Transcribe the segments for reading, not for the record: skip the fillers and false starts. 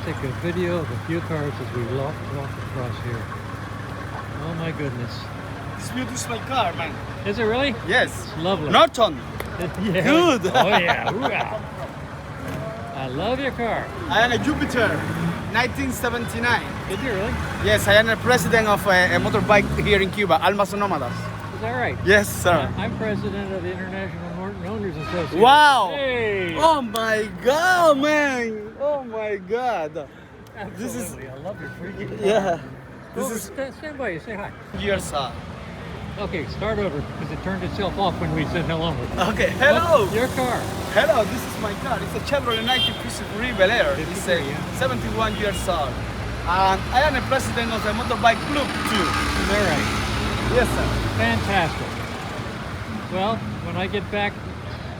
take a video of a few cars as we walk across here. Oh my goodness. It's beautiful car, man. Is it really? Yes. It's lovely. Norton. Yeah. Good. Oh yeah. Hoorah. I love your car. I am a Jupiter, 1979. Did you really? Yes, I am the president of a motorbike here in Cuba, Almas Nómadas. Is that right? Yes, sir. I'm president of the International Norton Owners Association. Wow. Hey. Oh my God, man. Oh my God. Absolutely. This is, I love your freaking car. yeah. This This is stand by you. Say hi. years old. Okay, start over because it turned itself off when we said hello. Okay, hello. Oh, your car. Hello, this is my car. It's a Chevrolet 1953 Bel Air. It's 53, yeah. 71 years old. And I am the president of the motorbike club too. Is that right? Yes, sir. Fantastic. Well, when I get back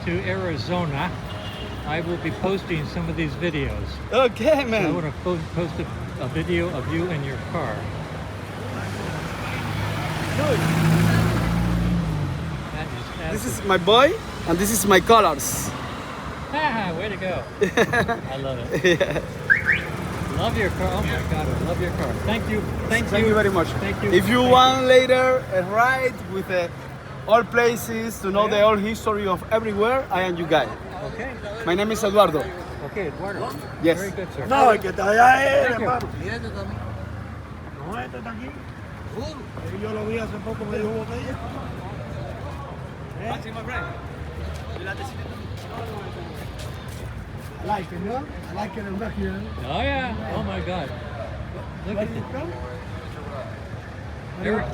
to Arizona, I will be posting some of these videos. Okay, I man. want to post a video of you and your car. Good. That is This is my boy, and this is my colors. Ah, way to go. I love it. Yeah. Love your car. Oh my God, I love your car. Thank you. Thank you very much. Thank you. If you Thank want later a ride with all places to know Yeah. the whole history of everywhere, I am your guy. Okay. My name is Eduardo. Okay, Eduardo. Yes. Very good, sir. No, el que está allá es, Thank you. hermano. No, este está aquí. Yo lo vi hace poco, me dijo botella. I like it, no? I like it in here. Oh yeah. Oh my God. Look at this.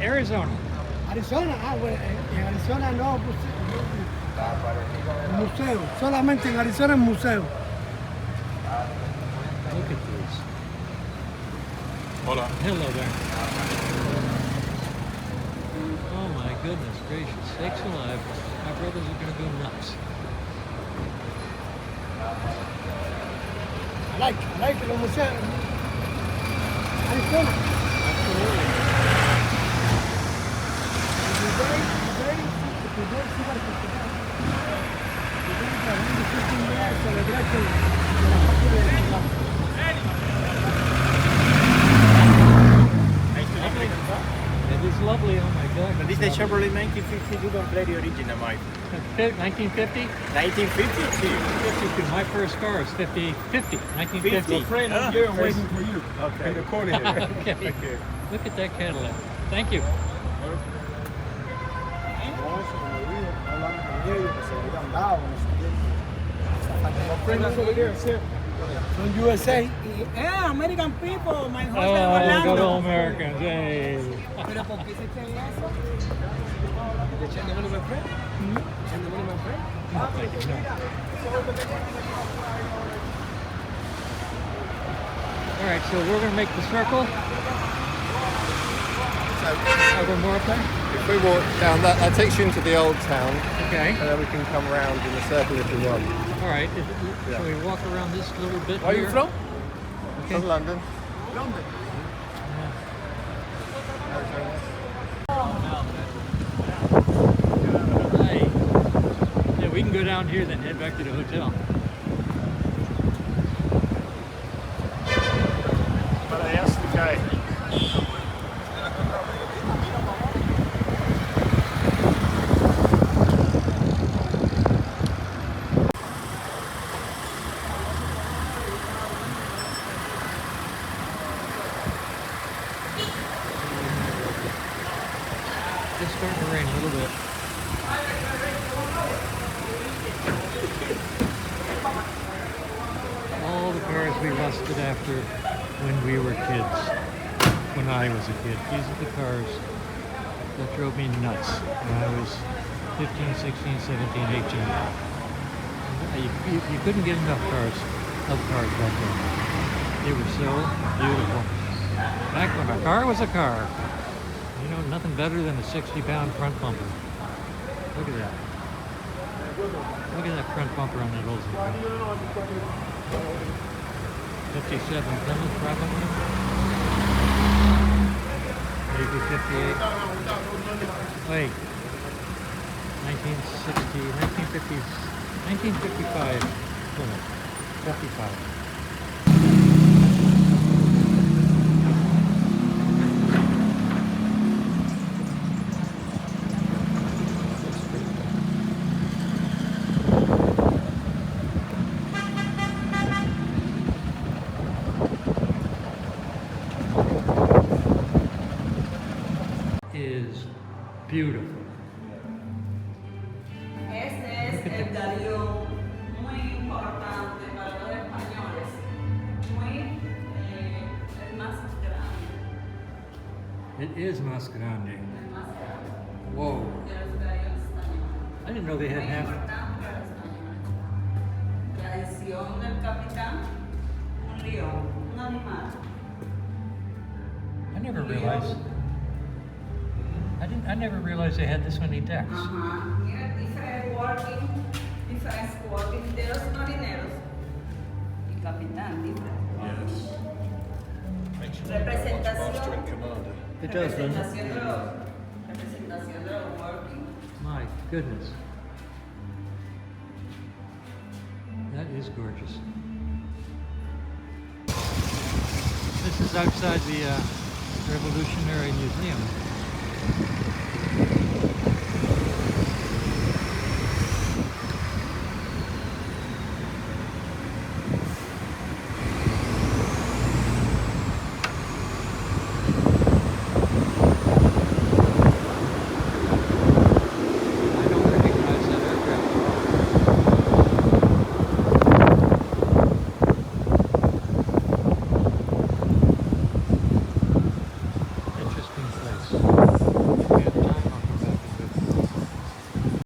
Arizona. Arizona, bueno, en Arizona no, pues, museo, solamente en Arizona es museo. Look at these. Hola. Hello there. Oh my goodness gracious. Sakes alive. My brothers are going to go nuts. I like it, los museos. Arizona. Absolutely. It is lovely. Oh my God. But this is a Chevrolet 1950. You don't play the original, Mike. 1950? 1952. 52. My first car is 1950. Friend, Ah, I'm here first- waiting for you. Okay. In the corner here. Okay. Thank you. Look at that Cadillac. Thank you. From USA. Yeah, American people, my husband Oh, good Orlando. old Americans. Hey. Pero ¿por qué se echan eso? Thank you. No. All right, so we're going to make the circle. Are there more up there? If we walk down that takes you into the old town, Okay. and then we can come round in a circle if we want. All right. Shall we walk around this little bit Where are here? you from? Okay. From London. Hey. Yeah, we can go down here then head back to the hotel. But I asked the guy. It's starting to rain a little bit. All the cars we lusted after when we were kids. When I was a kid. These are the cars that drove me nuts when I was 15, 16, 17, 18. You couldn't get enough cars back then. They were so beautiful. Back when a car was a car. You know, nothing better than a 60-pound front bumper. Look at that. Look at that front bumper on that Oldsmobile. 57 Plymouth, probably. Maybe 58. Wait. 1960, 1955 Plymouth. 55. is beautiful. Este es el galeón muy importante para los españoles. El más grande. It is más grande. El más grande Whoa. de los galeones españoles. I didn't know they had Muy half. importante para los españoles. Tradición del capitán, un león, un animal. I never realized. I never realized they had this many decks. Ajá, mira, diferentes walking de los marineros. Y capitán, diferente. Representación. It does, doesn't it? Representación de los working. My goodness. That is gorgeous. This is outside the Revolutionary Museum.